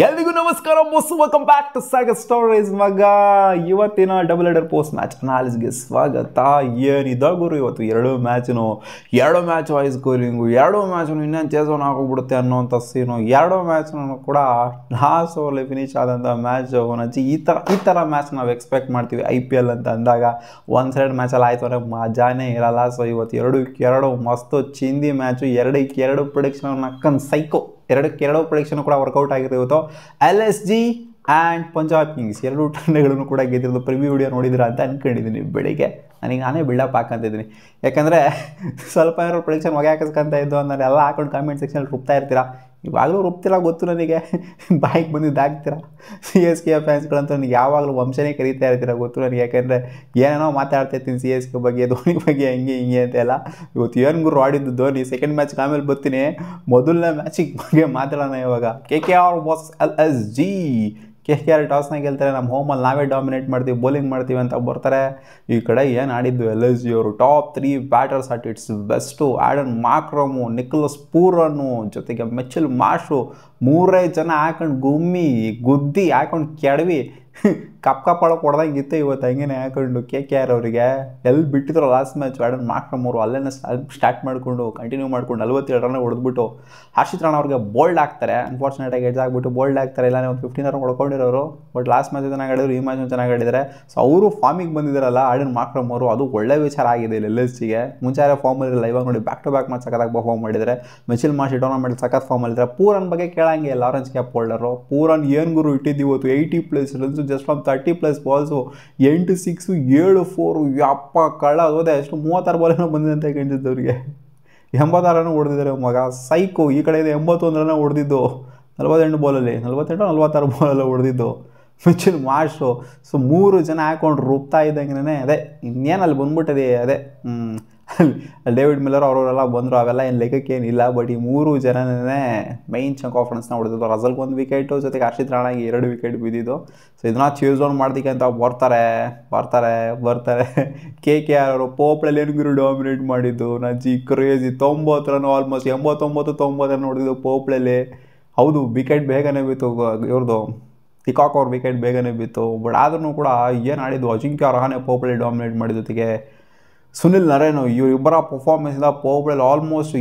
ಎಲ್ರಿಗೂ ನಮಸ್ಕಾರ welcome back to Sagar stories ಮಗ. ಇವತ್ತಿನ ಡಬಲ್ ಹೆಡರ್ ಪೋಸ್ಟ್ ಮ್ಯಾಚ್ ಅನಾಲಿಸ್ಗೆ ಸ್ವಾಗತ. ಏನಿದೆ ಗುರು, ಇವತ್ತು ಎರಡು ಮ್ಯಾಚ್ ವಾಯ್ಸ್ ಸ್ಕೋರಿಂಗು, ಎರಡು ಮ್ಯಾಚ್ ಇನ್ನೇನು ಚೇಸೋನ್ ಆಗೋಗ್ಬಿಡುತ್ತೆ ಅನ್ನೋಂಥ ಸೀನು. ಎರಡು ಮ್ಯಾಚ್ನೂ ಕೂಡ ಲಾಸ್ಟ್ ಓವರ್ಲಿ ಫಿನಿಶ್ ಆದಂಥ ಮ್ಯಾಚ್. ಒನಜ್ಜಿ ಈ ಥರ ಮ್ಯಾಚ್ ನಾವು ಎಕ್ಸ್ಪೆಕ್ಟ್ ಮಾಡ್ತೀವಿ IPL ಅಂತ ಅಂದಾಗ. ಒನ್ ಸೈಡ್ ಮ್ಯಾಚಲ್ಲಿ ಆಯಿತು ಅಂದರೆ ಮಜಾನೇ ಇರಲ್ಲ. ಸೊ ಇವತ್ತು ಎರಡು ಮಸ್ತು ಚಿಂದಿ ಮ್ಯಾಚು, ಎರಡು ಪ್ರಿಡಿಕ್ಷನ್ ನಕ್ಕನ್ ಸೈಕೋ. ಎರಡು ಪ್ರಿಡಿಕ್ಷನ್ ಕೂಡ ವರ್ಕೌಟ್ ಆಗಿದೆ ಇವತ್ತು. LSG ಆ್ಯಂಡ್ ಪಂಜಾಬ್ ಕಿಂಗ್ಸ್ ಎರಡು ತಂಡಗಳನ್ನು ಕೂಡ ಗೆದ್ದಿರೋದು. ಪ್ರಿವ್ಯೂ ವಿಡಿಯೋ ನೋಡಿದಿರಾ ಅಂತ ಅಂದ್ಕೊಂಡಿದ್ದೀನಿ. ಬೆಳಿಗ್ಗೆ ನಾನೇ ಬಿಲ್ಡಪ್ ಹಾಕಂತಿದ್ದೀನಿ, ಯಾಕಂದರೆ ಸ್ವಲ್ಪ ಏನಾದ್ರು ಪ್ರಿಡಿಕ್ಷನ್ ಹೊಗೆ ಹಾಕಿಸ್ಕೊಂತ ಇದ್ದು ಅಂದರೆ ಎಲ್ಲ ಹಾಕೊಂಡು ಕಾಮೆಂಟ್ ಸೆಕ್ಷನಲ್ಲಿ ರುಬ್ತಾ ಇರ್ತೀರಾ. ಇವಾಗಲೂ ರುಬ್ತಿಲ್ಲ ಗೊತ್ತು ನನಗೆ, ಬಾಯಿಗೆ ಬಂದಿದ್ದು ಹಾಕ್ತೀರಾ. CSK ಫ್ಯಾನ್ಸ್ಗಳಂತೂ ನನಗೆ ಯಾವಾಗಲೂ ವಂಶನೇ ಕರೀತಾ ಇರ್ತೀರ ಗೊತ್ತು ನನಗೆ, ಯಾಕೆಂದರೆ ಏನೇನೋ ಮಾತಾಡ್ತಾ ಇರ್ತೀನಿ CSK ಬಗ್ಗೆ, ಧೋನಿ ಬಗ್ಗೆ, ಹಿಂಗೆ ಅಂತೆಲ್ಲ. ಇವತ್ತು ಏನು ಗುರು ಆಡಿದ್ದು ಧೋನಿ. ಸೆಕೆಂಡ್ ಮ್ಯಾಚ್ಗೆ ಆಮೇಲೆ ಬರ್ತೀನಿ, ಮೊದಲನೇ ಮ್ಯಾಚಿಗೆ ಬಗ್ಗೆ ಮಾತಾಡೋಣ ಇವಾಗ. KKR vs LSG. KKR ಟಾಸ್ನಾಗ ಗೆಲ್ತಾರೆ, ನಮ್ಮ ಹೋಮಲ್ಲಿ ನಾವೇ ಡಾಮಿನೇಟ್ ಮಾಡ್ತೀವಿ, ಬೌಲಿಂಗ್ ಮಾಡ್ತೀವಿ ಅಂತ ಬರ್ತಾರೆ. ಈ ಕಡೆ ಏನು ಆಡಿದ್ದು LSG ಅವರು. Top 3 batters at its best. Aiden Markram, Nicholas Pooran, ಜೊತೆಗೆ ಮಿಚೆಲ್ ಮಾರ್ಷು, 3 ಜನ ಹಾಕೊಂಡು ಗುದ್ದಿ ಹಾಕೊಂಡು ಕೆಡವಿ ಕಪ್ಪಳಕ್ಕೆ ಹೊಡೆದಂಗೆ ಇತ್ತು ಇವತ್ತು. ಹಂಗೇನೆ ಹಾಕೊಂಡು KKR ಅವರಿಗೆ ಎಲ್ಲಿ ಬಿಟ್ಟಿದ್ರು ಲಾಸ್ಟ್ ಮ್ಯಾಚ್. ಆಡನ್ ಮಾಕ್ರಮ್ ಅವರು ಅಲ್ಲೇನೆ ಸ್ಟಾರ್ಟ್ ಮಾಡಿಕೊಂಡು ಕಂಟಿನ್ಯೂ ಮಾಡ್ಕೊಂಡು 47 ರನ್ ಹೊಡೆದ್ಬಿಟ್ಟು ಹರ್ಷಿತ್ ರಾಣಾ ಅವ್ರಿಗೆ ಬೋಲ್ಡ್ ಆಗ್ತಾರೆ. ಅನ್ಫಾರ್ಚುನೇಟಾಗಿ ಎಡ್ಜ್ ಆಗಿಬಿಟ್ಟು ಬೋಲ್ಡ್ ಆಗ್ತಾರೆ. ಇಲ್ಲ ಒಂದು 15 ರನ್ ಹೊಡ್ಕೊಂಡಿರೋರು. ಬಟ್ ಲಾಸ್ಟ್ ಮ್ಯಾಚ್ ಚೆನ್ನಾಗಿ ಆಡಿದ್ರು, ಈ ಮ್ಯಾಚ್ ಚೆನ್ನಾಗಿ ಆಡಿದ್ದಾರೆ. ಸೊ ಅವರು ಫಾರ್ಮಿಗೆ ಬಂದಿದ್ದಾರಲ್ಲ ಆಡನ್ ಮಾಕ್ರಮ್ ಅವರು, ಅದು ಒಳ್ಳೆ ವಿಚಾರ ಆಗಿದೆ ಇಲ್ಲಿ LSGಗೆ. ಮುಂಚೆ ಫಾರ್ಮಲ್ಲಿರಲ್ಲ, ಇವಾಗ ನೋಡಿ ಬ್ಯಾಕ್ ಟು ಬ್ಯಾಕ್ ಮ್ಯಾಚ್ ಸಖತ್ತಾಗಿ ಪರ್ಫಾರ್ಮ್ ಮಾಡಿದ್ದಾರೆ. ಮಿಚೆಲ್ ಮಾರ್ಷ್ ಟೂರ್ನಮೆಂಟ್ ಸಖತ್ ಫಾರ್ಮಲ್ಲಿದ್ದಾರೆ. ಪೂರನ್ ಬಗ್ಗೆ ಕೇಳಂಗೆ ಇಲ್ಲ, ಆರೆಂಜ್ ಕ್ಯಾಪ್ ಹೋಲ್ಡರು. ಪೂರನ್ ಏನು ಗುರು ಇಟ್ಟಿದ್ದು ಇವತ್ತು 80+ ರನ್ಸು ಜಸ್ಟ್ ಫ್ರಮ್ 30+ ಬಾಲ್ಸು. 8 6 7 4. ಯಪ್ಪ ಕಳ್ಳ ಹೋದೆ. ಎಷ್ಟು 36 ಬಾಲೇನೋ ಬಂದಿದೆ ಅಂತ ಕಾಣಿಸಿದ್ದವ್ರಿಗೆ. 86 ರನ್ ಹೊಡೆದಿದ್ದಾರೆ ಮಗ, ಸೈಕು. ಈ ಕಡೆಯಿಂದ 81 ರನ್ ಹೊಡೆದಿದ್ದು 48 ಬಾಲಲ್ಲಿ, 46 ಬಾಲಲ್ಲಿ ಹೊಡೆದಿದ್ದು ಮಿಚೆಲ್ ಮಾರ್ಷು. ಸೊ 3 ಜನ ಹಾಕೊಂಡು ರುಬ್ತಾ ಇದ್ದಂಗೆ ಅದೇ ಇನ್ನೇನಲ್ಲಿ ಬಂದ್ಬಿಟ್ಟದೆ. ಅದೇ ಡೇವಿಡ್ ಮಿಲ್ಲರ್ ಅವರೆಲ್ಲ ಬಂದರು, ಅವೆಲ್ಲ ಏನು ಲೆಕ್ಕಕ್ಕೇನಿಲ್ಲ. ಬಟ್ ಈ 3 ಜನನೇ ಮೈನ್ ಚಂಕ್ ಆಫ್ ರನ್ಸ್ನ ಹೊಡೆದಿದ್ದು. ರಸಲ್ಗೆ 1 ವಿಕೆಟು, ಜೊತೆಗೆ ಹರ್ಷಿತ್ ರಾಣಾಗೆ 2 ವಿಕೆಟ್ ಬಿದ್ದಿದ್ದು. ಸೊ ಇದನ್ನ ಚೇಸ್ ಆನ್ ಮಾಡ್ದಿಕ್ಕೆ ಅಂತ ಬರ್ತಾರೆ KKR ಅವರು. ಪೋಪ್ಳಲ್ಲಿ ಏನು ಡಾಮಿನೇಟ್ ಮಾಡಿದ್ದು ನಜ್ಜಿ ಕ್ರೇಜಿ. 90 ರನ್, ಆಲ್ಮೋಸ್ಟ್ 89 ರನ್ ಹೊಡೆದಿದ್ದು ಪೋಪ್ಳಲ್ಲಿ. ಹೌದು, ವಿಕೆಟ್ ಬೇಗನೆ ಬಿತ್ತು ಇವ್ರದ್ದು, ಪಿಕಾಕ್ ಅವ್ರ ವಿಕೆಟ್ ಬೇಗನೆ ಬಿತ್ತು. ಬಟ್ ಆದ್ರೂ ಕೂಡ ಏನು ಆಡಿದ್ದು. ಅಜಿಂಕ್ಯ ರಹಾನೆ ಪೋಪ್ಳಲ್ಲಿ ಡಾಮಿನೇಟ್ ಮಾಡಿದ ಜೊತೆಗೆ ಸುನಿಲ್ ನರೇನು, ಇವರಿಬ್ಬರ ಪರ್ಫಾರ್ಮೆನ್ಸಿಂದ ಪೋಪ್ಳಲ್ಲಿ almost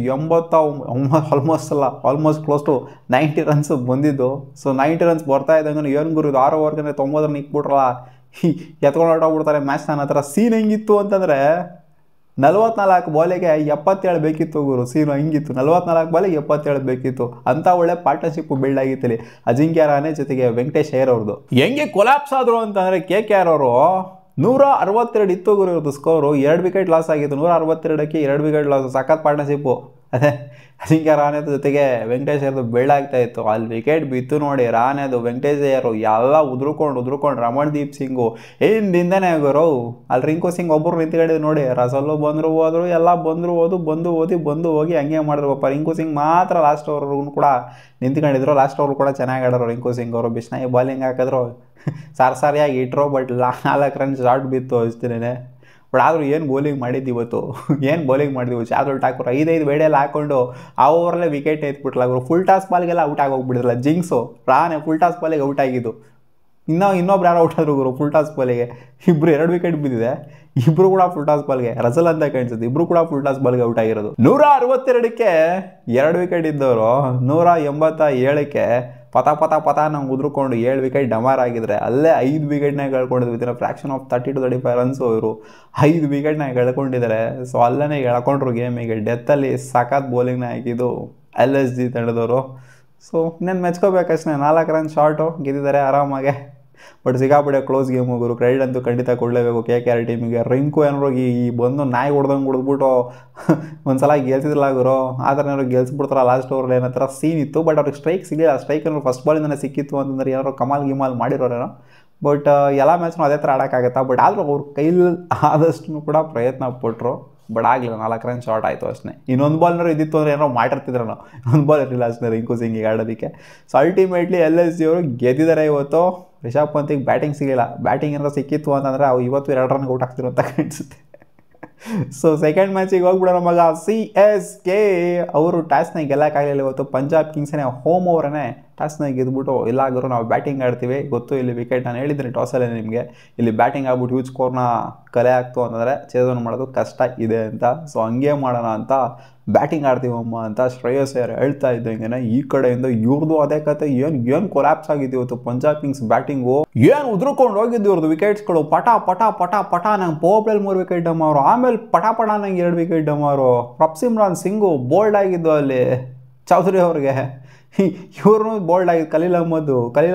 almost close to 90 runs ಬಂದಿದ್ದು. ಸೊ 90 ರನ್ಸ್ ಬರ್ತಾ ಇದ್ದಂಗೆ ಏನು ಗುರು, 6 ಓವರ್ಗೆ 90 ರನ್ ಇಕ್ಬಿಟ್ರಲ್ಲ, ಎತ್ಕೊಂಡು ಹೊರಟೋಗ್ಬಿಡ್ತಾರೆ ಮ್ಯಾಚ್. ನನ್ನ ಹತ್ರ ಸೀನ್ ಹೆಂಗಿತ್ತು ಅಂತಂದರೆ 44 ಬಾಲಿಗೆ 77 ಬೇಕಿತ್ತು ಗುರು. ಸೀನು ಹಿಂಗಿತ್ತು, 44 ಬಾಲಿಗೆ 77 ಬೇಕಿತ್ತು. ಅಂಥ ಒಳ್ಳೆ ಪಾರ್ಟ್ನರ್ಶಿಪ್ ಬಿಲ್ಡ್ ಆಗಿತ್ತಲ್ಲಿ ಅಜಿಂಕ್ಯ ರಹಾನೆ ಜೊತೆಗೆ ವೆಂಕಟೇಶ್ ಅಯ್ಯರ್ ಅವ್ರದ್ದು. ಹೆಂಗೆ ಕೊಲಾಪ್ಸ್ ಆದರು ಅಂತಂದರೆ KKR ಅವರು 162 ಇತ್ತು ಗುರು ಇವ್ರದ್ದು ಸ್ಕೋರು. 2 ವಿಕೆಟ್ ಲಾಸ್ ಆಗಿತ್ತು. 162ಕ್ಕೆ 2 ವಿಕೆಟ್ ಲಾಸ್. ಸಖತ್ ಪಾರ್ಟ್ನರ್ಶಿಪ್ಪು. ಅದೇ ಅಜಿಂಕ್ಯ ರಹಾನೆದು ಜೊತೆಗೆ ವೆಂಕಟೇಶ್ ಅಯ್ಯರ್ದು ಬೆಳ್ಳಾಗ್ತಾ ಇತ್ತು. ಅಲ್ಲಿ ವಿಕೆಟ್ ಬಿತ್ತು ನೋಡಿ, ರಹಾನೆದು, ವೆಂಕಟೇಶ್ ಅಯ್ಯರು ಎಲ್ಲ ಉದ್ರುಕೊಂಡು ರಮಣ್ದೀಪ್ ಸಿಂಗು ಹಿಂದಿಂದನೇ ಗುರು. ಅಲ್ಲಿ ರಿಂಕು ಸಿಂಗ್ ಒಬ್ಬರು ನಿಂತ್ಕೊಂಡಿದ್ದು ನೋಡಿ. ರಸಲ್ಲು ಬಂದರು ಹೋದರು, ಎಲ್ಲ ಬಂದು ಹೋಗಿ ಹಂಗೆ ಮಾಡಿದ್ರು ಪಾಪ. ರಿಂಕು ಸಿಂಗ್ ಮಾತ್ರ ಲಾಸ್ಟ್ ಓವರ್ಗೂ ಕೂಡ ನಿಂತ್ಕೊಂಡಿದ್ರು. ಲಾಸ್ಟ್ ಓವರ್ ಕೂಡ ಚೆನ್ನಾಗಿ ಆಡೋರು ರಿಂಕು ಸಿಂಗ್ ಅವರು. ಬಿಷ್ಣಾಯಿ ಬಾಲಿಂಗ್ ಹಾಕಿದ್ರು, ಸರಿಯಾಗಿ ಇಟ್ಟರು. ಬಟ್ 4 ರನ್ ಶಾರ್ಟ್ ಬಿತ್ತು ಅಷ್ಟೇನೆ. ಬಟ್ ಆದರೂ ಏನು ಬೌಲಿಂಗ್ ಮಾಡಿದ್ದು ಇವತ್ತು, ಶಾರ್ದುಲ್ ಠಾಕೂರ್ 5 ಬೇಡೆಲ್ಲ ಹಾಕೊಂಡು ಆ ಓವರಲ್ಲೇ ವಿಕೆಟ್ ಎತ್ಬಿಟ್ಲ ಅವರು. ಫುಲ್ ಟಾಸ್ ಬಾಲ್ಗೆಲ್ಲ ಔಟ್ ಆಗೋಗ್ಬಿಡಿದ್ರಲ್ಲ ಜಿಂಕ್ಸು. ರಾನೆ ಫುಲ್ ಟಾಸ್ ಬಾಲಿಗೆ ಔಟ್ ಆಗಿದ್ದು. ಇನ್ನೊಬ್ರು ಯಾರೋ ಔಟ್ ಆದ್ರು ಗುರು ಫುಲ್ ಟಾಸ್ ಬಾಲಿಗೆ. 2 ವಿಕೆಟ್ ಬಿದ್ದಿದೆ, ಇಬ್ಬರು ಕೂಡ ಫುಲ್ ಟಾಸ್ ಬಾಲ್ಗೆ. ರಸಲ್ ಅಂತ ಕಾಣಿಸುತ್ತೆ, ಇಬ್ಬರು ಕೂಡ ಫುಲ್ ಟಾಸ್ ಬಾಲ್ಗೆ ಔಟ್ ಆಗಿರೋದು. 162ಕ್ಕೆ 2 ವಿಕೆಟ್ ಇದ್ದವರು 187ಕ್ಕೆ ಪತ ನಂಗೆ ಉದ್ರುಕೊಂಡು 7 ವಿಕೆಟ್ ಡಮಾರ್ ಆಗಿದ್ರೆ ಅಲ್ಲೇ 5 ವಿಕೆಟ್ನ ಕಳ್ಕೊಂಡಿದ್ವಿ. Within fraction of 30 to 35 runs ಇವರು 5 ವಿಕೆಟ್ನ ಕಳ್ಕೊಂಡಿದ್ದಾರೆ. ಸೊ ಅಲ್ಲೇ ಎಳ್ಕೊಂಡ್ರು ಗೇಮಿಗೆ. ಡೆತ್ತಲ್ಲಿ ಸಖತ್ ಬೌಲಿಂಗ್ನ ಹಾಕಿದ್ದು LSG ತಂಡದವರು. ಸೊ ಇನ್ನೇನು ಮೆಚ್ಕೋಬೇಕಷ್ಟೇ. 4 ರನ್ ಶಾರ್ಟು ಗೆದ್ದಿದ್ದಾರೆ ಆರಾಮಾಗೆ. ಬಟ್ ಸಿಗಾಬಿಡೆ ಕ್ಲೋಸ್ ಗೇಮ್ ಹೋಗೋರು. ಕ್ರೆಡಿಟ್ ಅಂತೂ ಖಂಡಿತ ಕೊಡಲೇಬೇಕು KKR ಟೀಮಿಗೆ. ರಿಂಕು ಏನಾರು ಈ ಬಂದು ನಾಯಿ ಹೊಡೆದ್ಬಿಟ್ಟು ಒಂದ್ಸಲ ಗೆಲ್ಸಿದ್ರಲ್ಲ ಗುರು, ಆ ಥರ ಏನಾದ್ರು ಗೆಲ್ಸ್ಬಿಡ್ತಾರ ಲಾಸ್ಟ್ ಓವರ್ ಏನೋ ಥರ ಸೀನ್ ಇತ್ತು. ಬಟ್ ಅವ್ರಿಗೆ ಸ್ಟ್ರೈಕ್ ಸಿಗಲಿಲ್ಲ. ಸ್ಟ್ರೈಕ್ ಏನಾದ್ರು ಫಸ್ಟ್ ಬಾಲಿಂದನೇ ಸಿಕ್ಕಿತ್ತು ಅಂತಂದ್ರೆ ಏನಾದ್ರು ಕಮಾಲ್ ಮಾಡಿರೋರೇನೋ. ಬಟ್ ಎಲ್ಲ ಮ್ಯಾಚ್ನೂ ಅದೇ ಥರ ಆಡೋಕ್ಕಾಗತ್ತಾ. ಬಟ್ ಆದರೂ ಅವ್ರ ಕೈಲಿ ಆದಷ್ಟು ಕೂಡ ಪ್ರಯತ್ನ ಪಟ್ಟರು. ಬಟ್ ಆಗಲಿಲ್ಲ, 4 ರನ್ ಶಾರ್ಟ್ ಆಯಿತು ಅಷ್ಟೇ. ಇನ್ನೊಂದು ಬಾಲ್ನಾರು ಇದ್ದಿತ್ತು ಅಂದರೆ ಏನೋ ಮಾಡಿರ್ತಿದ್ರು ನಾವು. ಒಂದು ಬಾಲ್ ಇರಲಿಲ್ಲ ಅಷ್ಟೇ ರಿಂಕು ಸಿಂಗಿಗೆ ಆಡೋದಕ್ಕೆ. ಸೊ ಅಲ್ಟಿಮೇಟ್ಲಿ LSG ಅವರು ಗೆದ್ದಿದ್ದಾರೆ ಇವತ್ತು. ರಿಷಬ್ ಪಂತಿಗೆ ಬ್ಯಾಟಿಂಗ್ ಸಿಗಲಿಲ್ಲ. ಬ್ಯಾಟಿಂಗ್ ಏನಾರು ಸಿಕ್ಕಿತ್ತು ಅಂತಂದರೆ ಅವು ಇವತ್ತು 2 ರನ್ಗೆ ಔಟ್ ಆಗ್ತಿರೋ ಅಂತ ಕಾಣಿಸುತ್ತೆ. ಸೊ ಸೆಕೆಂಡ್ ಮ್ಯಾಚಿಗೆ ಹೋಗ್ಬಿಡೋಣ ಮಗ. CSK ಅವರು ಟಾಸ್ನ ಗೆಲ್ಲಕ್ಕಾಗಲಿಲ್ಲ ಇವತ್ತು. ಪಂಜಾಬ್ ಕಿಂಗ್ಸೇ ಹೋಮ್ ಓವರನ್ನೇ ಟಾಸ್ನಾಗ ಗೆದ್ಬಿಟ್ಟು ಇಲ್ಲ ಗುರು ನಾವು ಬ್ಯಾಟಿಂಗ್ ಆಡ್ತೀವಿ ಗೊತ್ತು ಇಲ್ಲಿ ವಿಕೆಟ್ ನಾನು ಹೇಳಿದ್ದೀನಿ ಟಾಸಲ್ಲೇ ನಿಮಗೆ ಇಲ್ಲಿ ಬ್ಯಾಟಿಂಗ್ ಆಗ್ಬಿಟ್ಟು ಹ್ಯೂಜ್ ಸ್ಕೋರ್ನ ಕಲೆ ಆಗ್ತು ಅಂತಂದರೆ ಚೇಸ್ ಮಾಡೋದು ಕಷ್ಟ ಇದೆ ಅಂತ. ಸೊ ಹಂಗೆ ಮಾಡೋಣ ಅಂತ ಬ್ಯಾಟಿಂಗ್ ಆಡ್ತೀವಮ್ಮ ಅಂತ ಶ್ರೇಯಸ್ ಅಯ್ಯರ್ ಹೇಳ್ತಾ ಇದ್ದಂಗೆ ಈ ಕಡೆಯಿಂದ ಇವ್ರದ್ದು ಅದೇ ಕತೆ ಏನು ಕೊಲ್ಯಾಪ್ಸ್ ಆಗಿದ್ದು ಇವತ್ತು ಪಂಜಾಬ್ ಕಿಂಗ್ಸ್ ಬ್ಯಾಟಿಂಗು ಏನು ಉದ್ರಕೊಂಡು ಹೋಗಿದ್ದು ಇವ್ರದ್ದು ವಿಕೆಟ್ಸ್ಗಳು ಪಟ ಪಟ ಪಟ ಪಟ ನಂಗೆ ಪೋಪ್ಲಲ್ಲಿ 3 ವಿಕೆಟ್ ಡಮ್ ಅವರು ಆಮೇಲೆ ಪಟ ಪಟ ನಂಗೆ 2 ವಿಕೆಟ್ ಡಮ್ ಅವರು ಪ್ರಪ್ಸಿಮ್ರಾನ್ ಸಿಂಗು ಬೋಲ್ಡ್ ಆಗಿದ್ದು ಅಲ್ಲಿ ಚೌಧರಿ ಅವ್ರಿಗೆ ಇವ್ರನ್ನೂ ಬೋಲ್ಡ್ ಆಗಿದ್ದು ಖಲೀಲ್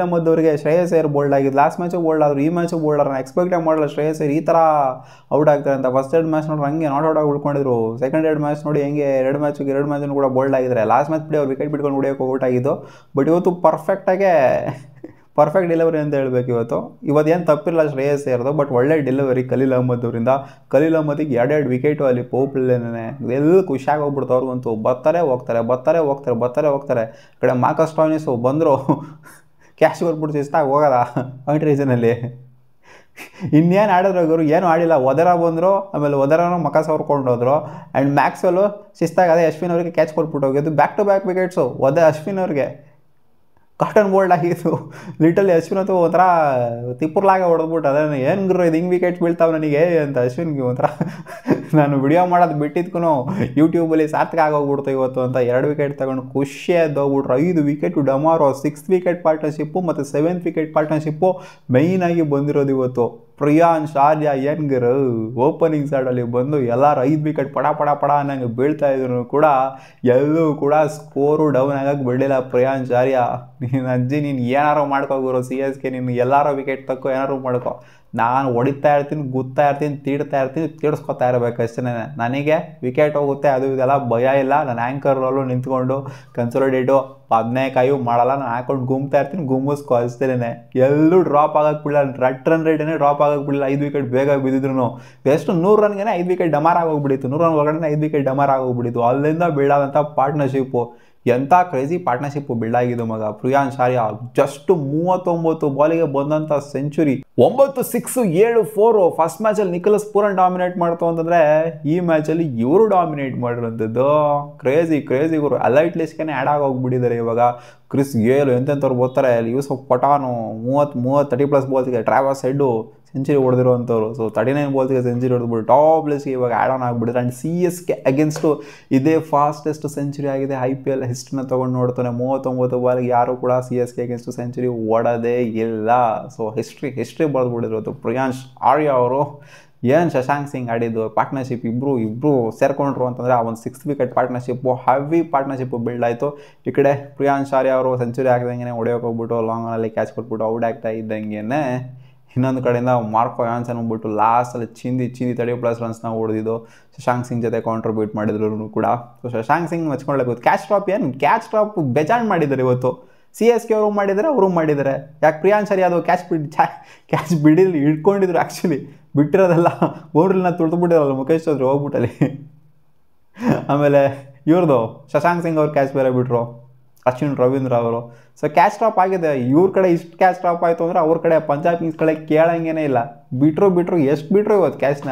ಅಹ್ಮದ್ ಅವರಿಗೆ ಶ್ರೇಯಸ್ ಅಯ್ಯರ್ ಬೋಲ್ಡ್ ಆಗಿದ್ದು ಲಾಸ್ಟ್ ಮ್ಯಾಚು ಬೋಲ್ಡ್ ಆದರು ಈ ಮ್ಯಾಚು ಬೋಲ್ಡ್ ಆದ್ರೆ ಎಕ್ಸ್ಪೆಕ್ಟೇ ಮಾಡಲ್ಲ ಶ್ರೇಯಸ್ ಅಯ್ಯರ್ ಈ ಥರ ಔಟ್ ಆಗ್ತಾರೆ ಅಂತ. ಫಸ್ಟ್ 2 ಮ್ಯಾಚ್ ನೋಡ್ರಿ ಹಂಗೆ ನಾಟ್ ಔಟ್ ಆಗಿ ಉಳ್ಕೊಂಡಿದ್ರು. ಸೆಕೆಂಡ್ 2 ಮ್ಯಾಚ್ ನೋಡಿ ಹೆಂಗೆ 2 ಮ್ಯಾಚನ್ನು ಕೂಡ ಬೋಲ್ಡ್ ಆಗಿದ್ದಾರೆ. ಲಾಸ್ಟ್ ಮ್ಯಾಚ್ ಬಿಡಿ ಅವ್ರು ವಿಕೆಟ್ ಬಿಟ್ಕೊಂಡು ಹೊಡಿಯೋಕೆ ಔಟ್ ಆಗಿದ್ದು. ಬಟ್ ಇವತ್ತು ಪರ್ಫೆಕ್ಟ್ ಡೆಲಿವರಿ ಅಂತ ಹೇಳ್ಬೇಕು. ಇವತ್ತು ಏನು ತಪ್ಪಿಲ್ಲ ಶ್ರೇಯಸ್ ಅಯ್ಯರ್ದು, ಬಟ್ ಒಳ್ಳೆ ಡೆಲಿವರಿ ಖಲೀಲ್ ಅಹ್ಮದ್ ಅವರಿಂದ. ಖಲೀಲ್ ಅಹ್ಮದಿಗೆ 2 ವಿಕೆಟು ಅಲ್ಲಿ ಪೋಪ್ಲೇನೇ ಎಲ್ಲ ಖುಷಿಯಾಗಿ ಹೋಗ್ಬಿಡ್ತು ಅವ್ರಿಗಂತೂ. ಬರ್ತಾರೆ ಹೋಗ್ತಾರೆ. ಕಡೆ ಮಾರ್ಕಸ್ ಸ್ಟೋಯ್ನಿಸು ಬಂದರು ಕ್ಯಾಶ್ ಕೊಟ್ಬಿಟ್ಟು ಶಿಸ್ತಾಗಿ ಹೋಗೋದ ಪಾಯಿಂಟ್ ರೀಸನಲ್ಲಿ. ಇನ್ನೇನು ಆಡಿದ್ರು ಗುರು, ಏನು ಆಡಿಲ್ಲ. ಒದರ ಬಂದರು, ಆಮೇಲೆ ಒದರನೂ ಮಕ ಸವರ್ಕೊಂಡು ಹೋದ್ರು. ಆ್ಯಂಡ್ ಮ್ಯಾಕ್ಸ್ವೆಲ್ಲು ಶಿಸ್ತಾಗಿ ಅದೇ ಅಶ್ವಿನ್ ಅವರಿಗೆ ಕ್ಯಾಚ್ ಕೊಟ್ಬಿಟ್ಟು ಹೋಗಿದ್ದು. Back to back wickets Ashwin ಅವ್ರಿಗೆ ಕಾಟನ್ ಬೋಲ್ಡ್ ಆಗಿತ್ತು. ಲಿಟಲಿ ಅಶ್ವಿನ್ ಅಂತೂ ಒಂಥರ ತಿಪ್ಪುರ್ಲಾಗ ಹೊಡೆದ್ಬಿಟ್ಟು ಅದನ್ನು ಏನು ಗುರು ಇದು ಹಿಂಗೆ ವಿಕೆಟ್ಸ್ ಬೀಳ್ತಾವೆ ನನಗೆ ಅಂತ ಅಶ್ವಿನ್ಗೆ ಒಂಥರ ನಾನು ವಿಡಿಯೋ ಮಾಡೋದು ಬಿಟ್ಟಿದ್ಕೂ ಯೂಟ್ಯೂಬಲ್ಲಿ ಸಾರ್ಥಕ ಆಗೋಗ್ಬಿಡ್ತು ಇವತ್ತು ಅಂತ 2 ವಿಕೆಟ್ ತಗೊಂಡು ಖುಷಿಯಾಗಿ ಹೋಗ್ಬಿಟ್ರು. 5 ವಿಕೆಟ್ ಡಮಾರೋ, 6th ವಿಕೆಟ್ ಪಾರ್ಟ್ನರ್ಶಿಪ್ಪು ಮತ್ತು 7th ವಿಕೆಟ್ ಪಾರ್ಟ್ನರ್ಶಿಪ್ಪು ಮೈನಾಗಿ ಬಂದಿರೋದು ಇವತ್ತು. ಪ್ರಿಯಾಂಶ್ ಆರ್ಯ ಯಂಗರ್ ಓಪನಿಂಗ್ ಸೈಡಲ್ಲಿ ಬಂದು ಎಲ್ಲರೂ 5 ವಿಕೆಟ್ ಪಡ ಅನ್ನಂಗೆ ಬೀಳ್ತಾ ಇದ್ರು ಕೂಡ ಎಲ್ಲೂ ಕೂಡ ಸ್ಕೋರು ಡೌನ್ ಆಗಕ್ಕೆ ಬಿಡಲಿಲ್ಲ ಪ್ರಿಯಾಂಶ್ ಆರ್ಯ. ನೀನು ಅಜ್ಜಿ ನೀನು ಏನಾರು ಮಾಡ್ಕೋಗುರು CSK, ನೀನು ಎಲ್ಲಾರು ವಿಕೆಟ್ ತಕ್ಕೋ ಏನಾರು ಮಾಡ್ಕೋ, ನಾನು ಹೊಡಿತಾ ಇರ್ತೀನಿ, ಗುತ್ತಾ ಇರ್ತೀನಿ, ತೀಡಿಸ್ಕೊತಾ ಇರಬೇಕು ಅಷ್ಟೇ. ನನಗೆ ವಿಕೆಟ್ ಹೋಗುತ್ತೆ ಅದು ಇದೆಲ್ಲ ಭಯ ಇಲ್ಲ. ನಾನು ಆ್ಯಂಕರಲ್ಲೂ ನಿಂತ್ಕೊಂಡು ಕನ್ಸೋಲಿಡೇಟು 15 ಮಾಡಲ್ಲ, ನಾನು ಹಾಕೊಂಡು ಗುಮ್ತಾ ಇರ್ತೀನಿ, ಗುಮ್ಮಿಸ್ಕೊ ಅಷ್ಟೇನೆ. ಎಲ್ಲೂ ಡ್ರಾಪ್ ಆಗಕ್ಕೆ ಬಿಡಲ್ಲ, ರನ್ ರೇಟೇ ಡ್ರಾಪ್ ಆಗಕ್ಕೆ ಬಿಡಲ್ಲ. 5 ವಿಕೆಟ್ ಬೇಗ ಬಿದ್ದಿದ್ರು ಎಷ್ಟು 100 ರನ್ಗೆ 5 ವಿಕೆಟ್ ಡಮಾರ್ ಆಗೋಗ್ಬಿಟ್ಟಿತ್ತು. 100 ರನ್ ಒಳಗಡೆ 5 ವಿಕೆಟ್ ಡಮಾರ್ ಆಗೋಗ್ಬಿಟ್ಟಿತ್ತು. ಅಲ್ಲಿಂದ ಬೀಳಾದಂಥ ಪಾರ್ಟ್ನರ್ಶಿಪ್ಪು ಎಂಥ ಕ್ರೇಜಿ ಪಾರ್ಟ್ನರ್ಶಿಪ್ಪು ಬಿಲ್ಡ್ ಆಗಿದ್ದು ಮಗ. ಪ್ರಿಯಾಂಶ್ ಆರ್ಯ ಜಸ್ಟ್ 39 ಬಾಲಿಗೆ ಬಂದಂಥ ಸೆಂಚುರಿ, 9 6 7 4. ಫಸ್ಟ್ ಮ್ಯಾಚಲ್ಲಿ ನಿಕೋಲಸ್ ಪೂರನ್ ಡಾಮಿನೇಟ್ ಮಾಡ್ತು ಅಂತಂದರೆ ಈ ಮ್ಯಾಚಲ್ಲಿ ಇವರು ಡಾಮಿನೇಟ್ ಮಾಡಿರೋಂಥದ್ದು ಕ್ರೇಜಿ ಗುರು. ಅಲೈಟ್ ಲಿಸ್ಟ್ಗೆ ಆ್ಯಡ್ ಆಗೋಗ್ಬಿಟ್ಟಿದ್ದಾರೆ ಇವಾಗ. ಕ್ರಿಸ್ ಗೇಲ್ ಎಂತೆಂಥವ್ರು ಬರ್ತಾರೆ, ಯೂಸಫ್ ಪಠಾನು 30+ ಬಾಲ್ಸ್ಗೆ, ಟ್ರಾವರ್ಸ್ ಹೆಡ್ಡು ಸೆಂಚುರಿ ಹೊಡೆದಿರೋವಂಥವ್ರು. ಸೊ 39 ಬಾಲ್ಸ್ಗೆ ಸೆಂಚುರಿ ಹೊಡೆದ್ಬಿಟ್ಟು ಟಾಪ್ ಲಿಸ್ಟ್ಗೆ ಇವಾಗ ಆ್ಯಡ್ ಆನ್ ಆಗಿಬಿಟ್ಟಿದೆ. ಆ್ಯಂಡ್ CSK ಅಗೇನ್ಸ್ಟು ಇದೇ ಫಾಸ್ಟೆಸ್ಟ್ ಸೆಂಚುರಿ ಆಗಿದೆ IPL ಹಿಸ್ಟ್ರಿನ ತೊಗೊಂಡು ನೋಡ್ತಾನೆ. 39 ಬಾಲ್ಗೆ ಯಾರು ಕೂಡ CSK ಅಗೇನ್ಸ್ಟು ಸೆಂಚುರಿ ಹೊಡೋದೇ ಇಲ್ಲ. ಸೊ ಹಿಸ್ಟ್ರಿ ಬರೆದ್ಬಿಟ್ಟಿರೋದು ಪ್ರಿಯಾಂಶ್ ಆರ್ಯ ಅವರು. ಏನು ಶಶಾಂಕ್ ಸಿಂಗ್ ಆಡಿದ್ದು ಪಾರ್ಟ್ನರ್ಶಿಪ್, ಇಬ್ಬರು ಸೇರ್ಕೊಂಡ್ರು ಅಂತಂದರೆ ಆ ಒಂದು 6th wicket partnership heavy partnership build ಆಯಿತು. ಈ ಕಡೆ ಪ್ರಿಯಾಂಶ್ ಆರ್ಯ ಅವರು ಸೆಂಚುರಿ ಹಾಕಿದಂಗೆ ಹೊಡೆಯೋಕೆ ಹೋಗ್ಬಿಟ್ಟು ಲಾಂಗಲ್ಲಿ ಕ್ಯಾಚ್ ಕೊಟ್ಬಿಟ್ಟು ಔಟ್ ಆಗ್ತಾ ಇದ್ದಂಗೆ ಇನ್ನೊಂದು ಕಡೆಯಿಂದ ಮಾರ್ಕೋ ಯಾನ್ಸನ್ ಹೋಗ್ಬಿಟ್ಟು ಲಾಸ್ಟಲ್ಲಿ ಚಿಂದಿ 30+ ರನ್ಸ್ನ ಹೊಡೆದಿದ್ದು ಶಶಾಂಕ್ ಸಿಂಗ್ ಜೊತೆ ಕಾಂಟ್ರಿಬ್ಯೂಟ್ ಮಾಡಿದ್ರು ಕೂಡ. ಸೊ ಶಶಾಂಕ್ ಸಿಂಗ್ ಮೆಚ್ಕೊಳ್ಳೇಬೇಕು. ಕ್ಯಾಚ್ ಡ್ರಾಪ್ ಬೇಜಾನ್ ಮಾಡಿದ್ದಾರೆ ಇವತ್ತು. CSK ಅವರು ಮಾಡಿದ್ದಾರೆ, ಅವರು ಮಾಡಿದ್ದಾರೆ. ಯಾಕೆ ಪ್ರಿಯಾಂಶ್ ಆರ್ಯ ಅದು ಕ್ಯಾಚ್ ಬಿಡಿಲ್ಲಿ ಇಟ್ಕೊಂಡಿದ್ರು. ಆ್ಯಕ್ಚುಲಿ ಬಿಟ್ಟಿರೋದೆಲ್ಲ ಬೌಂಡ್ರಿನ ತುಳಿದ್ಬಿಟ್ಟಿರಲ್ಲ ಮುಖೇಶ್ ಚೌಧರಿ ಹೋಗ್ಬಿಟ್ಟಲ್ಲಿ. ಆಮೇಲೆ ಇವ್ರದ್ದು ಶಶಾಂಕ್ ಸಿಂಗ್ ಅವ್ರು ಕ್ಯಾಚ್ ಬೇರೆ ಬಿಟ್ಟರು, ಅಶ್ವಿನ್ ರವೀಂದ್ರ ಅವರು. ಸೊ ಕ್ಯಾಚ್ ಡ್ರಾಪ್ ಆಗಿದೆ. ಇವ್ರ ಕಡೆ ಇಷ್ಟು ಕ್ಯಾಚ್ ಡ್ರಾಪ್ ಆಯಿತು ಅಂದರೆ ಅವ್ರ ಕಡೆ ಪಂಜಾಬ್ ಕಿಂಗ್ಸ್ ಕಡೆ ಕೇಳಂಗೇನೇ ಇಲ್ಲ. ಬಿಟ್ಟರು ಎಷ್ಟು ಬಿಟ್ಟರು ಇವತ್ತು ಕ್ಯಾಚ್ನ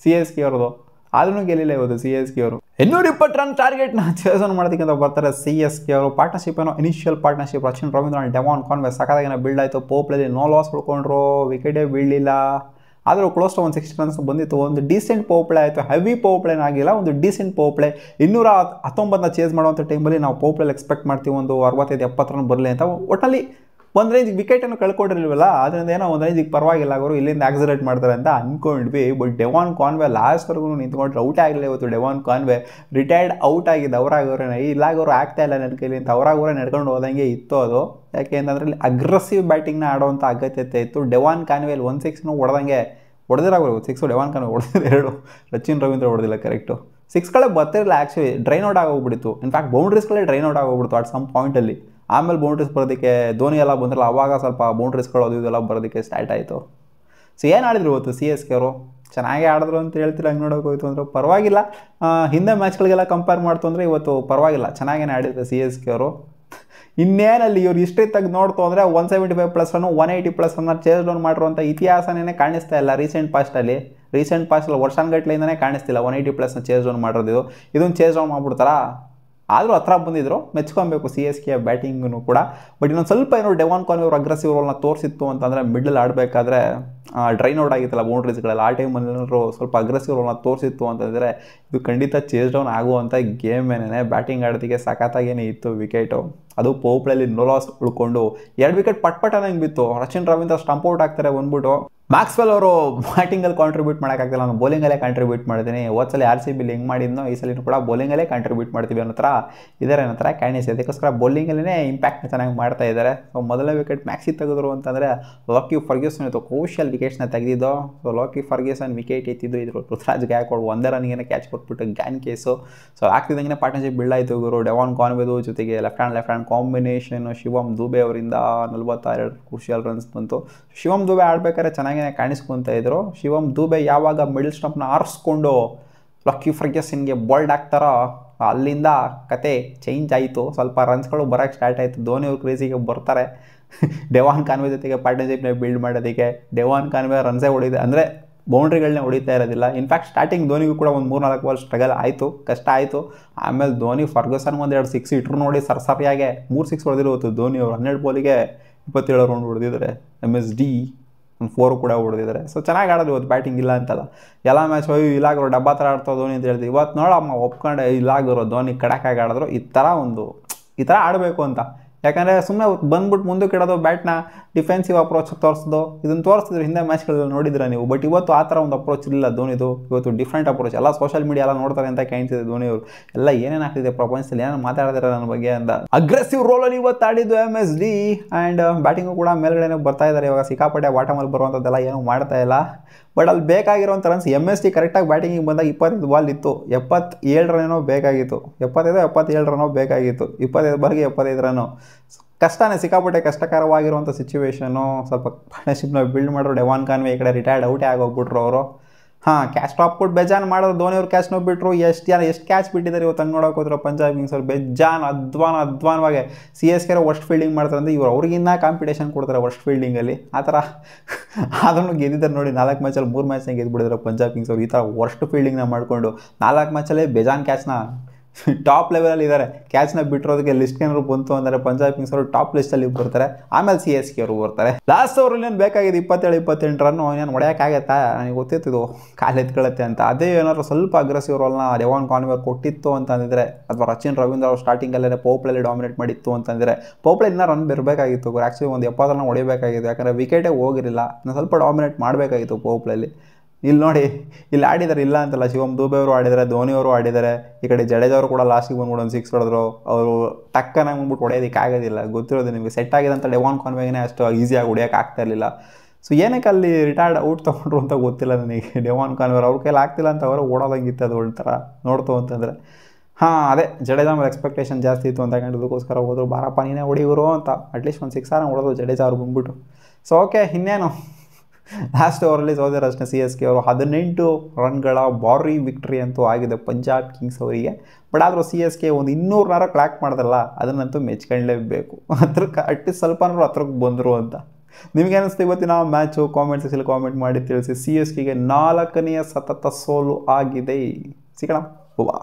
CSK ಅವ್ರದ್ದು. ಆದ್ರೂ ಗೆಲ್ಲಿಲ್ಲ ಇವತ್ತು CSK ಅವರು. 220 ರನ್ ಟಾರ್ಗೆಟ್ನ ಚೇಸ್ ಮಾಡೋದಕ್ಕಿಂತ ಬರ್ತಾರೆ CSK ಅವರು. ಪಾರ್ಟ್ನರ್ಶಿಪ್ ಏನೋ initial partnership Ashwin Ravindra Devon Conway ಸಖತ್ತಾಗಿ ಬಿಲ್ಡ್ ಆಯಿತು. ಪೋಪ್ಲಲ್ಲಿ ನೋ ಲಾಸ್ ಉಳ್ಕೊಂಡ್ರು, ವಿಕೆಟೇ ಬೀಳಲಿಲ್ಲ. ಆದರೂ ಕ್ಲೋಸ್ ಟು 160 ರನ್ಸ್ ಬಂದಿತ್ತು. ಒಂದು ಡೀಸೆಂಟ್ ಪೋಪ್ಲೆ ಆಯಿತು. ಹೆವಿ ಪೋಪ್ಲೇನ ಆಗಿಲ್ಲ, ಒಂದು ಡೀಸೆಂಟ್ ಪೋಪ್ಲೆ. 219ನ ಚೇಸ್ ಮಾಡುವಂಥ ಟೈಮಲ್ಲಿ ನಾವು ಪೋಪ್ಲೆಲ್ಲಿ ಎಕ್ಸ್ಪೆಕ್ಟ್ ಮಾಡ್ತೀವಿ ಒಂದು 65-70 ರನ್ ಬರಲಿ ಅಂತ. ಒಟ್ಟಲ್ಲಿ ಒಂದು ರೇಂಜಿಗೆ ವಿಕೆಟನ್ನು ಕಳ್ಕೊಂಡಿರಲಿಲ್ಲ, ಅದರಿಂದ ಏನೋ ಒಂದು ರೇಂಜಿಗೆ ಪರವಾಗಿಲ್ಲ ಅವರು ಇಲ್ಲಿಂದ ಆಕ್ಸಿಲೇಟ್ ಮಾಡ್ತಾರೆ ಅಂತ ಅಂದ್ಕೊಂಡ್ವಿ. ಬಟ್ ಡೆವಾನ್ ಕಾನ್ವೆ ಲಾಸ್ಟ್ವರೆಗೂ ನಿಂತ್ಕೊಂಡ್ರೆ ಔಟ್ ಆಗಲಿಲ್ಲ ಇವತ್ತು. ಡೆವಾನ್ ಕಾನ್ವೆ ರಿಟೈರ್ಡ್ ಔಟ್ ಆಗಿದ್ದು ಅವರಾಗವ್ರೆ, ಇಲ್ಲಾಗವ್ರು ಆಗ್ತಾ ಇಲ್ಲ ನನ್ನ ಕೈಲಿ ಅಂತ ಅವರಾಗವ್ರೆ ನಡ್ಕೊಂಡು ಹೋದಂಗೆ ಇತ್ತು ಅದು. ಯಾಕೆ ಅಂತಂದರೆ ಇಲ್ಲಿ ಅಗ್ರೆಸಿವ್ ಬ್ಯಾಟಿಂಗ್ನ ಆಡೋವಂಥ ಅಗತ್ಯತೆ ಇತ್ತು. ಡೆವಾನ್ ಕಾನ್ವೆಲ್ 1 6 ಹೊಡೆದಿರಾಗರು. 6 ಡೆವಾನ್ ಕಾನ್ವೆ ಹೊಡೆದಿರೋ 2, ಸಚಿನ್ ರವೀಂದ್ರ ಹೊಡೆದಿಲ್ಲ ಕರೆಕ್ಟು. 6ಗಳೇ ಬರ್ತಿರಲಿಲ್ಲ ಆ್ಯಕ್ಚುಲಿ, ಡ್ರೈನ್ ಔಟ್ ಆಗೋಗ್ಬಿಟ್ಟಿತ್ತು. ಇನ್ಫ್ಯಾಕ್ಟ್ ಬೌಂಡ್ರೀಸ್ಗಳೇ ಡ್ರೈನ್ ಔಟ್ ಆಗೋಗ್ಬಿಡ್ತು ಅಟ್ ಸಮ್ ಪಾಯಿಂಟಲ್ಲಿ. ಆಮೇಲೆ ಬೌಂಡ್ರೀಸ್ ಬರೋದಕ್ಕೆ ಧೋನಿ ಎಲ್ಲ ಬಂದ್ರಲ್ಲ, ಅವಾಗ ಸ್ವಲ್ಪ ಬೌಂಡ್ರೀಸ್ಗಳು ಅದು ಇದೆಲ್ಲ ಬರೋದಕ್ಕೆ ಸ್ಟಾರ್ಟ್ ಆಯಿತು. ಸೊ ಏನು ಆಡಿದ್ರು ಇವತ್ತು CSK ಅವರು? ಚೆನ್ನಾಗೇ ಆಡಿದ್ರು ಅಂತ ಹೇಳ್ತೀರ. ಹಂಗೆ ನೋಡೋಕೆ ಹೋಯ್ತು ಅಂದರೆ ಪರವಾಗಿಲ್ಲ. ಹಿಂದೆ ಮ್ಯಾಚ್ಗಳಿಗೆಲ್ಲ ಕಂಪೇರ್ ಮಾಡ್ತು ಅಂದರೆ ಇವತ್ತು ಪರವಾಗಿಲ್ಲ, ಚೆನ್ನಾಗೇ ಆಡಿದ್ರು CSK ಅವರು. ಇನ್ನೇನಲ್ಲಿ ಇವ್ರು ಹಿಸ್ಟ್ರಿ ತೆಗೆದು ನೋಡ್ತು ಅಂದರೆ 175+ ರನ್ನು 180+ ರನ್ನ ಚೇಸ್ ಡೌನ್ ಮಾಡಿರುವಂಥ ಇತಿಹಾಸನೇ ಕಾಣಿಸ್ತಾ ಇಲ್ಲ ರೀಸೆಂಟ್ ಪಾಸ್ಟಲ್ಲಿ ವರ್ಷಾನುಗಟ್ಲೆಯಿಂದನೇ ಕಾಣಿಸ್ತಿಲ್ಲ 180+ ಚೇಸ್ ಡೌನ್ ಮಾಡಿರೋದು. ಇದೊಂದು ಚೇಸ್ ಡೌನ್ ಮಾಡ್ಬಿಡ್ತಾರಾ? ಆದರೂ ಹತ್ರ ಬಂದಿದ್ರು, ಮೆಚ್ಕೊಬೇಕು ಸಿ ಎಸ್ ಕೆ ಬ್ಯಾಟಿಂಗೂ ಕೂಡ. ಬಟ್ ಇನ್ನೊಂದು ಸ್ವಲ್ಪ ಏನೋ ಡೆವಾನ್ ಕಾನ್ವೆ ಅವರು ಅಗ್ರೆಸಿವ್ ರೋಲ್ನ ತೋರಿಸಿತ್ತು ಅಂತಂದರೆ ಮಿಡ್ಲ್ ಆಡಬೇಕಾದ್ರೆ ಡ್ರೈನ್ ಔಟ್ ಆಗಿತ್ತಲ್ಲ ಬೌಂಡ್ರೀಸ್ಗಳೆಲ್ಲ, ಆ ಟೈಮಲ್ಲಿ ಏನಾದ್ರು ಸ್ವಲ್ಪ ಅಗ್ರೆಸಿವ್ ರೋಲ್ನ ತೋರಿಸಿತ್ತು ಅಂತಂದರೆ ಇದು ಖಂಡಿತ ಚೇಸ್ ಡೌನ್ ಆಗುವಂಥ ಗೇಮ್ ಏನೇ. ಬ್ಯಾಟಿಂಗ್ ಆಡೋದಕ್ಕೆ ಸಖತ್ತಾಗೇನೆ ಇತ್ತು ವಿಕೆಟು, ಅದು ಪೋಪ್ಲಲ್ಲಿ ನೋ ಲಾಸ್ ಉಳ್ಕೊಂಡು 2 ವಿಕೆಟ್ ಪಟ್ ಅನ್ನಂಗೆ ಬಿತ್ತು. ರಚಿನ್ ರವೀಂದ್ರ ಸ್ಟಂಪ್ ಔಟ್ ಆಗ್ತಾರೆ ಬಂದ್ಬಿಟ್ಟು. ಮ್ಯಾಕ್ಸ್ವೆಲ್ ಅವರು ಬ್ಯಾಟಿಂಗಲ್ಲಿ ಕಾಂಟ್ರಿಬ್ಯೂಟ್ ಮಾಡೋಕ್ಕಾಗ್ತಿಲ್ಲ, ನಾನು ಬೌಲಿಂಗಲ್ಲೇ ಕಾಂಟ್ರಿಬ್ಯೂಟ್ ಮಾಡಿದ್ದೀನಿ. ಹೋದ್ಸಲ RCB ಹೆಂಗೆ ಮಾಡಿದ್ನೋ ಈ ಸಲ ಕೂಡ ಬೌಲಿಂಗಲ್ಲೇ ಕಾಂಟ್ರಿಬ್ಯೂಟ್ ಮಾಡ್ತೀವಿ ಅನ್ನೋ ಥರ ಇದ್ದಾರೆ ಅನ್ನೋ ಥರ ಕ್ಯಾಂಡಿಸ್. ಅದಕ್ಕೋಸ್ಕರ ಬೌಲಿಂಗಲ್ಲೇ ಇಂಪ್ಯಾಕ್ಟ್ನ ಚೆನ್ನಾಗಿ ಮಾಡ್ತಾ ಇದ್ದಾರೆ. ಸೊ ಮೊದಲ ವಿಕೆಟ್ ಮ್ಯಾಕ್ಸಿ ತೆಗೆದ್ರು ಅಂತಂದರೆ ಲಾಕಿ ಫರ್ಗ್ಯೂಸನ್ ಇತ್ತು ಕ್ರೂಷಿಯಲ್ ವಿಕೆಟ್ಸ್ನ ತೆಗೆದಿದ್ದು. ಸೊ ಲಾಕಿ ಫರ್ಗ್ಯೂಸನ್ ವಿಕೆಟ್ ಎತ್ತಿದ್ದು, ಇದ್ರು ರುತುರಾಜ್ ಗಾಯಕ್ವಾಡ್ ಒಂದೇ ರನ್ನಿಗೆ ಕ್ಯಾಚ್ ಕೊಟ್ಬಿಟ್ಟು ಗ್ಯಾನ್ ಕೇಸು. ಸೊ ಆಗ್ತಿದ್ದಂಗೆ ಪಾರ್ಟ್ನರ್ಶಿಪ್ ಬಿಲ್ಡ್ ಆಯಿತು ಗುರು. ಡೆವಾನ್ ಕಾನ್ವೆದು ಜೊತೆಗೆ left hand combination Shivam Dube ಅವರಿಂದ 42 ಕ್ರೂಷಿಯಲ್ ರನ್ಸ್ ಬಂತು. ಶಿವಮ್ ದುಬೆ ಆಡ್ಬೇಕಾದ್ರೆ ಚೆನ್ನಾಗಿ ಕಾಣಿಸ್ಕೊತಾ ಇದ್ರು. ಶಿವಮ್ ದುಬೆ ಯಾವಾಗ ಮಿಡಲ್ ಸ್ಟಂಪ್ನ ಆರಿಸ್ಕೊಂಡು ಲಕ್ಕಿ ಫರ್ಗ್ಯೂಸನ್ಗೆ ಬೋಲ್ಡ್ ಆಗ್ತಾರೋ ಅಲ್ಲಿಂದ ಕತೆ ಚೇಂಜ್ ಆಯಿತು. ಸ್ವಲ್ಪ ರನ್ಸ್ಗಳು ಬರೋಕ್ಕೆ ಸ್ಟಾರ್ಟ್ ಆಯಿತು. ಧೋನಿ ಅವ್ರ ಕ್ರೇಜಿಗೆ ಬರ್ತಾರೆ ಡೆವಾನ್ ಕಾನ್ವೆ ಜೊತೆಗೆ ಪಾರ್ಟ್ನರ್ಶಿಪ್ನ ಬಿಲ್ಡ್ ಮಾಡೋದಕ್ಕೆ. ಡೆವಾನ್ ಕಾನ್ವೆ ರನ್ಸೇ ಹೊಡಿದೆ ಅಂದರೆ ಬೌಂಡ್ರಿಗಳನ್ನೇ ಹೊಡಿತಾ ಇರೋದಿಲ್ಲ. ಇನ್ಫ್ಯಾಕ್ಟ್ ಸ್ಟಾರ್ಟಿಂಗ್ ಧೋನಿಗೂ ಕೂಡ ಒಂದು 3-4 ಬಾಲ್ ಸ್ಟ್ರಗಲ್ ಆಯಿತು, ಕಷ್ಟ ಆಯಿತು. ಆಮೇಲೆ ಧೋನಿ ಫರ್ಗ್ಯೂಸನ್ 1-2 ಸಿಕ್ಸ್ ಇಟ್ರು ನೋಡಿ, ಸರಿಯಾಗೆ 3 ಸಿಕ್ಸ್ ಹೊಡೆದಿರೋದು ಧೋನಿ ಅವರು. 12 ಬಾಲಿಗೆ 27 ರನ್ ಹೊಡೆದಿದ್ದಾರೆ. MSD 4 ಕೂಡ ಹೊಡೆದಿದ್ದಾರೆ. ಸೊ ಚೆನ್ನಾಗಿ ಆಡೋದು ಇವತ್ತು, ಬ್ಯಾಟಿಂಗ್ ಇಲ್ಲ ಅಂತಲ್ಲ. ಎಲ್ಲ ಮ್ಯಾಚ್ ಇಲ್ಲಾಗಿರೋ ಡಬ್ಬಾ ಥರ ಆಡ್ತಾ ಧೋನಿ ಅಂತ ಹೇಳ್ತೀವಿ. ಇವತ್ತು ನೋಡಮ್ಮ ಒಪ್ಕೊಂಡೆ ಇಲ್ಲಾಗಿರೋ ಧೋನಿ ಕಡಕಾಗಿ ಆಡಿದ್ರು. ಈ ಥರ ಆಡಬೇಕು ಅಂತ. ಯಾಕಂದರೆ ಸುಮ್ಮನೆ ಬಂದ್ಬಿಟ್ಟು ಮುಂದಕ್ಕೆ ಇಡೋದು, ಬ್ಯಾಟ್ನ ಡಿಫೆನ್ಸಿವ್ ಅಪ್ರೋಚ್ ತೋರಿಸೋದು, ಇದನ್ನು ತೋರಿಸಿದ್ರು ಹಿಂದೆ ಮ್ಯಾಚ್ಗಳಲ್ಲಿ ನೋಡಿದ್ರೆ ನೀವು. ಬಟ್ ಇವತ್ತು ಆ ಥರ ಒಂದು ಅಪ್ರೋಚ್ ಇಲ್ಲ ಧೋನಿದು. ಇವತ್ತು ಡಿಫ್ರೆಂಟ್ ಅಪ್ರೋಚ್. ಎಲ್ಲ ಸೋಷಿಯಲ್ ಮೀಡಿಯಾ ಎಲ್ಲ ನೋಡ್ತಾರೆ ಅಂತ ಕಾಣಿಸಿದೆ ಧೋನಿಯವರು. ಎಲ್ಲ ಏನೇನು ಆಗ್ತಿದೆ ಪ್ರಪಂಚದಲ್ಲಿ, ಏನೇನು ಮಾತಾಡ್ತಾರೆ ನನ್ನ ಬಗ್ಗೆ ಅಂತ. ಅಗ್ರೆಸಿವ್ ರೋಲಲ್ಲಿ ಇವತ್ತು ಆಡಿದ್ದು MSD. ಆ್ಯಂಡ್ ಬ್ಯಾಟಿಂಗು ಕೂಡ ಮೇಲ್ಗಡೆನೇ ಬರ್ತಾ ಇದ್ದಾರೆ ಇವಾಗ. ಸಿಕ್ಕಾಪಟ್ಟೆ ಬಾಟಮಲ್ಲಿ ಬರುವಂಥದ್ದೆಲ್ಲ ಏನೂ ಮಾಡ್ತಾ ಇಲ್ಲ. ಬಟ್ ಅಲ್ಲಿ ಬೇಕಾಗಿರೋಂಥ ರನ್ಸ್ MSD ಕರೆಕ್ಟಾಗಿ ಬ್ಯಾಟಿಂಗಿಗೆ ಬಂದಾಗ 25 ಬಾಲ್ ಇತ್ತು, 77 ರನ್ನೋ ಬೇಕಾಗಿತ್ತು. 77 ರನ್ನೋ ಬೇಕಾಗಿತ್ತು. 25 ಬಾಲ್ಗೆ 75 ರನ್ನು ಕಷ್ಟನೇ, ಸಿಕ್ಕಾಪಟ್ಟೆ ಕಷ್ಟಕರವಾಗಿರುವಂಥ ಸಿಚುವೇಶನು. ಸ್ವಲ್ಪ ಪಾರ್ಟ್ನರ್ಶಿಪ್ನ ಬಿಲ್ಡ್ ಮಾಡೋರು. ಡೆವಾನ್ ಕಾನ್ವೆ ಈ ಕಡೆ ರಿಟೈರ್ಡ್ ಔಟೇ ಆಗೋಗ್ಬಿಟ್ರು ಅವರು. ಕ್ಯಾಚ್ ಟಾಪ್ ಕೊಟ್ಟು ಬೇಜಾನ್ ಮಾಡೋರು. ಧೋನಿ ಅವ್ರು ಕ್ಯಾಚ್ನ ಬಿಟ್ಟರು. ಎಷ್ಟು ಕ್ಯಾಚ್ ಬಿಟ್ಟಿದ್ದಾರೆ ಇವತ್ತು ಹಂಗೆ ನೋಡೋಕೆ ಹೋದ್ರು ಪಂಜಾಬ್ ಕಿಂಗ್ಸ್ ಅವ್ರು. ಬೇಜಾನ್ ಅಧ್ವಾನವಾಗಿ CSK ವರ್ಸ್ಟ್ ಫೀಲ್ಡಿಂಗ್ ಮಾಡ್ತಾರೆ ಅಂದರೆ ಇವರು ಅವ್ರಿಗಿನ್ನ ಕಾಂಪಿಟೇಷನ್ ಕೊಡ್ತಾರೆ ವರ್ಸ್ಟ್ ಫೀಲ್ಡಿಂಗಲ್ಲಿ. ಆ ಥರ ಅದನ್ನು ಗೆದ್ದಿದ್ದಾರೆ ನೋಡಿ. 4 ಮ್ಯಾಚಲ್ಲಿ 3 ಮ್ಯಾಚ್ನ ಗೆದ್ದುಬಿಡಿದ್ರು ಪಂಜಾಬ್ ಕಿಂಗ್ಸ್ ಅವರು. ಈ ಥರ ವರ್ಸ್ಟ್ ಫೀಲ್ಡಿಂಗ್ನ ಮಾಡಿಕೊಂಡು 4 ಮ್ಯಾಚಲ್ಲೇ ಬೇಜಾನ್ ಕ್ಯಾಚ್ನ ಟಾಪ್ ಲೆವೆಲಲ್ಲಿ ಇದ್ದಾರೆ. ಕ್ಯಾಚ್ನ ಬಿಟ್ಟಿರೋದಕ್ಕೆ ಲಿಸ್ಟ್ ಏನಾದ್ರು ಬಂತು ಅಂದರೆ ಪಂಜಾಬ್ ಕಿಂಗ್ಸ್ ಅವರು ಟಾಪ್ ಲಿಸ್ಟಲ್ಲಿ ಬರ್ತಾರೆ. ಆಮೇಲೆ CSK ಅವರು ಬರ್ತಾರೆ. ಲಾಸ್ಟ್ ಓವರಲ್ಲಿ ಏನು ಬೇಕಾಗಿದೆ 27-28 ರನ್ನು. ಏನು ಹೊಡೆಯೋಕ್ಕಾಗತ್ತಾ? ನನಗೆ ಗೊತ್ತಿತ್ತು ಕಾಲು ಎತ್ಕೊಳ್ಳುತ್ತೆ ಅಂತ. ಅದೇ ಏನಾದ್ರು ಸ್ವಲ್ಪ ಅಗ್ರೆಸಿವ್ ರೋಲ್ನ ಡೆವಾನ್ ಕಾನ್ವೆ ಕೊಟ್ಟಿತ್ತು ಅಂತಂದಿದ್ರೆ, ಅಥವಾ ರಚಿನ್ ರವೀಂದ್ರ ಅವರು ಸ್ಟಾರ್ಟಿಂಗಲ್ಲೇ ಪೋಪ್ಲಲ್ಲಿ ಡಾಮಿನೇಟ್ ಮಾಡಿತ್ತು ಅಂತಂದರೆ, ಪೋಪ್ಲಲ್ಲಿ ಇನ್ನೂ ರನ್ ಬರಬೇಕಾಗಿತ್ತು. ಆ್ಯಕ್ಚುಲಿ ಒಂದು 70 ರನ್ ಹೊಡಿಬೇಕಾಗಿತ್ತು. ಯಾಕಂದರೆ ವಿಕೆಟೇ ಹೋಗಿರಲಿಲ್ಲ. ಇನ್ನು ಸ್ವಲ್ಪ ಡಾಮಿನೇಟ್ ಮಾಡಬೇಕಾಗಿತ್ತು ಪೋಪ್ಲಲ್ಲಿ. ಇಲ್ಲಿ ನೋಡಿ, ಇಲ್ಲಿ ಆಡಿದ್ದಾರೆ, ಇಲ್ಲ ಅಂತಲ್ಲ. ಶಿವಮ್ ದುಬೆ ಅವರು ಆಡಿದ್ದಾರೆ, ಧೋನಿ ಅವರು ಆಡಿದ್ದಾರೆ. ಈ ಕಡೆ ಜಡೇಜಾ ಅವರು ಕೂಡ ಲಾಸ್ಟಿಗೆ ಬಂದ್ಬಿಟ್ಟು ಒಂದು 6 ಹೊಡೆದ್ರು. ಅವರು ಟಕ್ಕನಾಗಿ ಬಂದ್ಬಿಟ್ಟು ಹೊಡೆಯೋದಕ್ಕೆ ಆಗೋದಿಲ್ಲ. ಗೊತ್ತಿರೋದು ನಿಮಗೆ. ಸೆಟ್ ಆಗಿದೆ ಅಂತ ಡೆವಾನ್ ಕಾನ್ವೆಗೆ ಅಷ್ಟು ಈಸಿಯಾಗಿ ಹೊಡೆಯೋಕೆ ಆಗ್ತಾ ಇರಲಿಲ್ಲ. ಸೊ ಏನಕ್ಕೆ ಅಲ್ಲಿ ರಿಟೈರ್ಡ್ ಔಟ್ ತೊಗೊಂಡ್ರು ಅಂತ ಗೊತ್ತಿಲ್ಲ ನನಗೆ. ಡೆವಾನ್ ಕಾನ್ವೆ ಅವ್ರ ಕೈಲಿ ಆಗ್ತಿಲ್ಲ ಅಂತ ಅವರು ಓಡೋದಂಗಿತ್ತು. ಅದು ಒಂಥರ ನೋಡ್ತು ಅಂತಂದರೆ ಅದೇ ಜಡೇಜಾ ಮೇಲೆ ಎಕ್ಸ್ಪೆಕ್ಟೇಷನ್ ಜಾಸ್ತಿ ಇತ್ತು ಅಂತ ಕಂಡಿದ್ದಕ್ಕೋಸ್ಕರ ಹೋದ್ರು. ಬಾರಪ್ಪ ನೀನೇ ಹೊಡಿವರು ಅಂತ ಅಟ್ಲೀಸ್ಟ್ ಒಂದು 6 ಹೊಡೆದ್ರು ಜಡೇಜಾ ಅವ್ರು ಬಂದ್ಬಿಟ್ಟು. ಸೊ ಓಕೆ, ಇನ್ನೇನು ಲಾಸ್ಟ್ ಓವರಲ್ಲಿ ಸೋದರ ಅಷ್ಟೇ CSK ಅವರು 18 ರನ್ಗಳ ಭಾರಿ ವಿಕ್ಟ್ರಿ ಅಂತೂ ಆಗಿದೆ ಪಂಜಾಬ್ ಕಿಂಗ್ಸ್ ಅವರಿಗೆ. ಬಟ್ ಆದರೂ CSK ಒಂದು 200 ಕ್ಲಾಕ್ ಮಾಡಿದ್ರಲ್ಲ, ಅದನ್ನಂತೂ ಮೆಚ್ಕೊಳ್ಳೇಬೇಕು. ಹತ್ರಕ್ಕೆ ಅಟ್ಲೀಸ್ಟ್ ಸ್ವಲ್ಪನೂ ಹತ್ರಕ್ಕೆ ಬಂದರು ಅಂತ. ನಿಮ್ಗೆ ಅನಿಸ್ತು ಇವತ್ತಿನ ಮ್ಯಾಚು? ಕಾಮೆಂಟ್ ಸೆಕ್ಷನಲ್ಲಿ ಕಾಮೆಂಟ್ ಮಾಡಿ ತಿಳಿಸಿ. CSKಗೆ 4ನೇ ಸತತ ಸೋಲು ಆಗಿದೆ. ಸಿಗೋಣ. ವಾ.